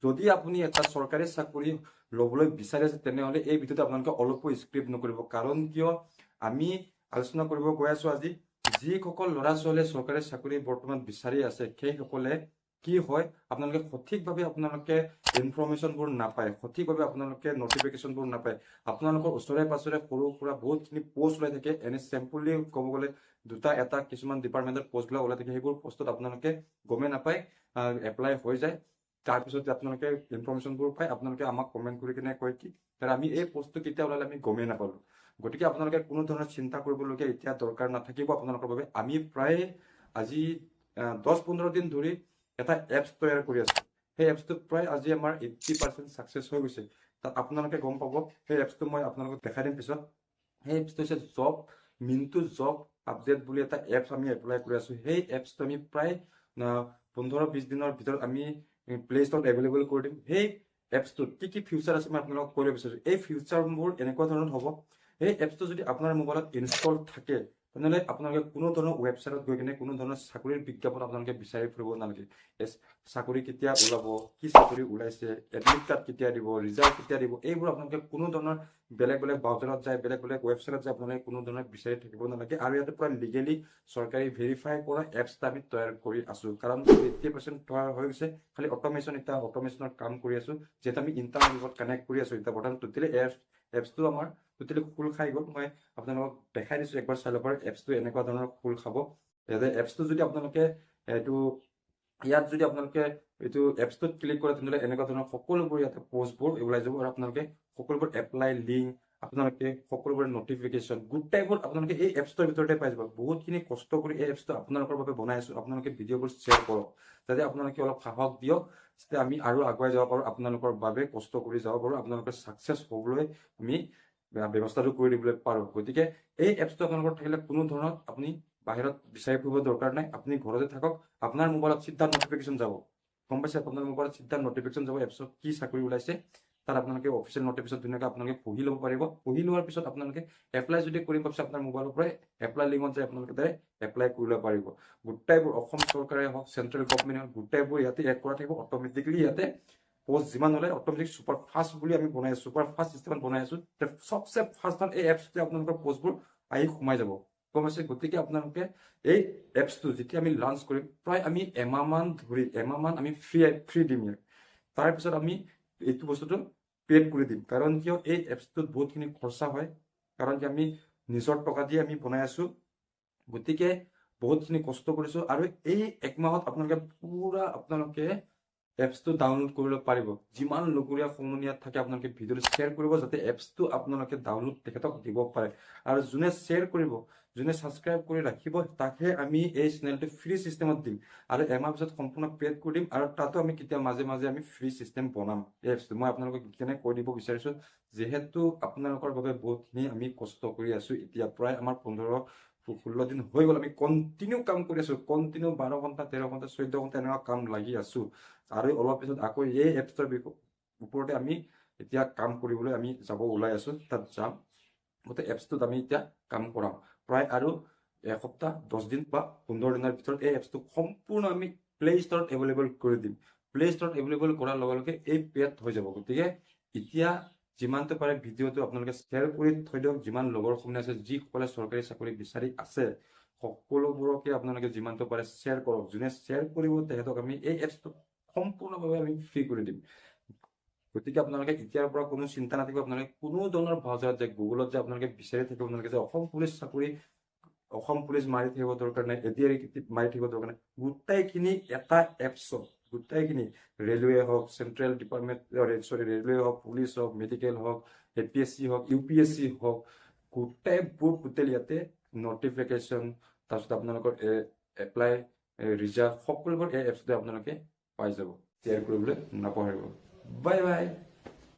যদি আপুনি এটা চৰকাৰী চাকৰি ল'বলৈ বিচাৰি আছে তেনেহ'লে এই ভিডিঅ'টো আপোনালোকে অলপো স্ক্ৰিপ্ট নকৰিব। কাৰণ কিয় আমি আলোচনা কৰিব গৈ আছো আজি যিসকল ল'ৰা ছোৱালীয়ে চৰকাৰী চাকৰি বৰ্তমান বিচাৰি আছে সেইসকলে কি হয় আপোনালোকে সঠিকভাৱে আপোনালোকে ইনফৰমেশ্যনবোৰ নাপায়, সঠিকভাৱে আপোনালোকে নটিফিকেশ্যনবোৰ নাপায়। আপোনালোকৰ ওচৰে পাছৰে সৰু সুৰা বহুতখিনি পোষ্ট ওলাই থাকে, এনে চেম্পলি ক'ব গ'লে দুটা এটা কিছুমান ডিপাৰ্টমেণ্টৰ পোষ্টবিলাক ওলাই থাকে, সেইবোৰ পোষ্টত আপোনালোকে গমেই নাপায়, এপ্লাই হৈ যায়। তাৰপিছত আপোনালোকে ইনফৰমেশ্যনবোৰ পায়, আপোনালোকে আমাক কমেণ্ট কৰি কিনে কয় কি আমি এই পোষ্টটো কেতিয়া ওলালে আমি গমেই নাপালো। গতিকে আপোনালোকে কোনো ধৰণৰ চিন্তা কৰিবলগীয়া এতিয়া দৰকাৰ নাথাকিব আপোনালোকৰ বাবে। আমি প্ৰায় আজি 10-15 দিন ধৰি এটা এপছ তৈয়াৰ কৰি আছো। সেই এপছটোত প্ৰায় আজি আমাৰ 80% ছাকচেছ হৈ গৈছে। তাত আপোনালোকে গম পাব, সেই এপছটো মই আপোনালোকক দেখাই দিম পিছত। সেই এপছটো হৈছে জব মিণ্টু জব আপডেট বুলি এটা এপছ আমি এপ্লাই কৰি আছো। সেই এপছটো আমি প্ৰায় 15-20 দিনৰ ভিতৰত আমি প্লে ষ্টৰত এভেইলেবল কৰি দিম। সেই এপছটোত কি ফিউচাৰ আছে মই আপোনালোকক কৈ বিচাৰিছো। এই ফিউচাৰবোৰ এনেকুৱা ধৰণৰ হ'ব, এই এপছটো যদি আপোনাৰ মোবাইলত ইনষ্টল থাকে তেনেহ'লে আপোনালোকে কোনো ধৰণৰ ৱেবছাইটত গৈ কিনে কোনো ধৰণৰ চাকৰিৰ বিজ্ঞাপন আপোনালোকে বিচাৰি ফুৰিব নালাগে। চাকৰি কেতিয়া ওলাব, কি চাকৰি ওলাইছে, এডমিট কাৰ্ড কেতিয়া দিব, ৰিজাল্ট কেতিয়া দিব, এইবোৰ আপোনালোকে কোনো ধৰণৰ বেলেগ বেলেগ ব্ৰাউজাৰত যায়, বেলেগ বেলেগ ৱেবছাইটত যায় আপোনালোকে কোনো ধৰণৰ বিচাৰি থাকিব নালাগে। আৰু ইয়াতে পৰা লিগেলি চৰকাৰী ভেৰিফাই কৰা এপছ এটা আমি তৈয়াৰ কৰি আছো। কাৰণ 80% তৈয়াৰ হৈ গৈছে, খালি অট'মেশ্যনৰ কাম কৰি আছো, যিহেতু আমি ইণ্টাৰনেটত কানেক্ট কৰি আছো। এতিয়া বৰ্তমান টোটেলি এপছটো আমাৰ টোটেলি খোল খাই গ'ল। মই আপোনালোকক দেখাই দিছো, একবাৰ চাই ল'ব পাৰে। এপছটো এনেকুৱা ধৰণৰ খোল খাব। এপছটো যদি আপোনালোকে ইয়াত যদি আপোনালোকে এইটো এপছটোত ক্লিক কৰে তেনেহ'লে এনেকুৱা ধৰণৰ সকলোবোৰ ইয়াতে পোষ্টবোৰ ওলাই যাব। আৰু আপোনালোকে সকলোবোৰ এপ্লাই লিংক, আপোনালোকে সকলোবোৰ নটিফিকেশ্যন গোটেইবোৰ আপোনালোকে এই এপছটোৰ ভিতৰতে পাই যাব। বহুতখিনি কষ্ট কৰি এই এপছটো আপোনালোকৰ বাবে বনাই আছো। আপোনালোকে ভিডিঅ'বোৰ শ্বেয়াৰ কৰক, যাতে আপোনালোকে অলপ সাহস দিয়ক, যাতে আমি আৰু আগুৱাই যাব পাৰো, আপোনালোকৰ বাবে কষ্ট কৰি যাব পাৰো, আপোনালোকে ছাকচেছ হ'বলৈ আমি ব্যৱস্থাটো কৰি দিবলৈ পাৰো। গতিকে এই এপছটো আপোনালোকৰ থাকিলে কোনো ধৰণৰ আপুনি বাহিৰত বিচাৰি ফুৰিব দৰকাৰ নাই। আপুনি ঘৰতে থাকক, আপোনাৰ মোবাইলত চিধা নটিফিকেশ্যন যাব। গম পাইছে? আপোনাৰ মোবাইলত চিধা নটিফিকেশ্যন যাব এপছত কি চাকৰি ওলাইছে। তাত আপোনালোকে অফিচিয়েল নটিফিকেশ্যন ধুনীয়াকৈ আপোনালোকে পঢ়ি ল'ব পাৰিব। পঢ়ি লোৱাৰ পিছত আপোনালোকে এপ্লাই যদি কৰিব পাৰিছে আপোনাৰ মোবাইলৰ পৰাই এপ্লাই লিংকত যায় আপোনালোকে তাই এপ্লাই কৰিব পাৰিব। গোটেইবোৰ অসম চৰকাৰে হওক, চেণ্ট্ৰেল গভৰ্ণমেণ্টে হওক, গোটেইবোৰ ইয়াতে এড কৰা থাকিব। অট'মেটিকলি ইয়াতে পোষ্ট যিমান হ'লে অট'মেটিক ছুপাৰ ফাষ্ট বুলি আমি বনাই আছো, ছুপাৰ ফাষ্ট চিষ্টেমত বনাই আছো। চবচে ফাৰ্ষ্টত এই এপছটোতে আপোনালোকৰ পোষ্টবোৰ আহি সোমাই যাব। গম পাইছে? গতিকে আপোনালোকে এই এপছটো যেতিয়া আমি লঞ্চ কৰিম, প্ৰায় আমি এমাহমান আমি ফ্ৰী দিম ইয়াক। তাৰপিছত আমি এইটো বস্তুটো পেড কৰি দিম। কাৰণ কিয় এই এপছটোত বহুতখিনি খৰচা হয়, কাৰণ কি আমি নিজৰ টকা দিয়ে আমি বনাই আছো। গতিকে বহুতখিনি কষ্ট কৰিছো। আৰু এই একমাহত আপোনালোকে এপছটো ডাউনলোড কৰিব পাৰিব। যিমান লগৰীয়া সমনীয়াত থাকে আপোনালোকে ভিডিঅ'টো শ্বেয়াৰ কৰিব, যাতে এপছটো আপোনালোকে ডাউনলোড তেখেতক দিব পাৰে। আৰু যোনে শ্বেয়াৰ কৰিব, যোনে ছাবস্ক্ৰাইব কৰি ৰাখিব, তাকহে আমি এই চেনেলটো ফ্ৰী চিষ্টেমত দিম। আৰু এমাহ পিছত সম্পূৰ্ণ পেড কৰি দিম। আৰু তাতো আমি কেতিয়া মাজে মাজে আমি ফ্ৰী চিষ্টেম বনাম এই এপছটো। মই আপোনালোকক কেনে কৈ দিব বিচাৰিছো, যিহেতু আপোনালোকৰ বাবে বহুতখিনি আমি কষ্ট কৰি আছো। এতিয়া প্ৰায় আমাৰ 15-16 দিন হৈ গ'ল আমি কণ্টিনিউ কাম কৰি আছো। কণ্টিনিউ 12 ঘণ্টা, 13 ঘণ্টা, 14 ঘণ্টা এনেকুৱা কাম লাগি আছো। আৰু অলপ পিছত আকৌ এই এপছটোৰ ওপৰতে আমি এতিয়া কাম কৰিবলৈ আমি যাব ওলাই আছো, তাত যাম। গোটেই এপছটোত আমি এতিয়া কাম কৰাম। প্ৰায় আৰু এসপ্তাহ 10 দিন বা 15 দিনৰ ভিতৰত এই এপছটো সম্পূৰ্ণ আমি প্লে ষ্টৰত এভেইলেবল কৰি দিম। প্লে ষ্টৰত এভেইলেবল কৰাৰ লগে লগে এই পেড হৈ যাব। গতিকে এতিয়া যিমানটো পাৰে ভিডিঅ'টো আপোনালোকে শ্বেয়াৰ কৰি থৈ দিয়ক। যিমান লগৰ সমনীয়া আছে, যিসকলে চৰকাৰী চাকৰি বিচাৰি আছে, সকলোবোৰকে আপোনালোকে যিমানটো পাৰে শ্বেয়াৰ কৰক। যোনে শ্বেয়াৰ কৰিব তেখেতক আমি এই এপছটো সম্পূৰ্ণভাৱে আমি ফ্ৰী কৰি দিম। গতিকে আপোনালোকে এতিয়াৰ পৰা কোনো চিন্তা নাথাকিব। আপোনালোকে কোনো ধৰণৰ ব্ৰাউজাৰত যায়, গুগলত যে আপোনালোকে বিচাৰি থাকিব নালাগে যে অসম পুলিচ চাকৰি, অসম পুলিচ মাৰি থাকিব দৰকাৰ নাই, ADR মাৰি থাকিব দৰকাৰ নাই। গোটেইখিনি এটা এপছত, গোটেইখিনি ৰেলৱে হওক, চেণ্ট্ৰেল ডিপাৰ্টমেণ্ট, ৰেলৱে হওক, পুলিচ হওক, মেডিকেল হওক, APSC হওক, UPSC হওক, গোটেইবোৰ টোটেল ইয়াতে নটিফিকেশ্যন, তাৰপিছত আপোনালোকৰ এপ্লাই, ৰিজাল্ট, সকলোবোৰ এই এপছতে আপোনালোকে পাই যাব। শ্বেয়াৰ কৰিবলৈ নাপাহৰিব। Bye bye.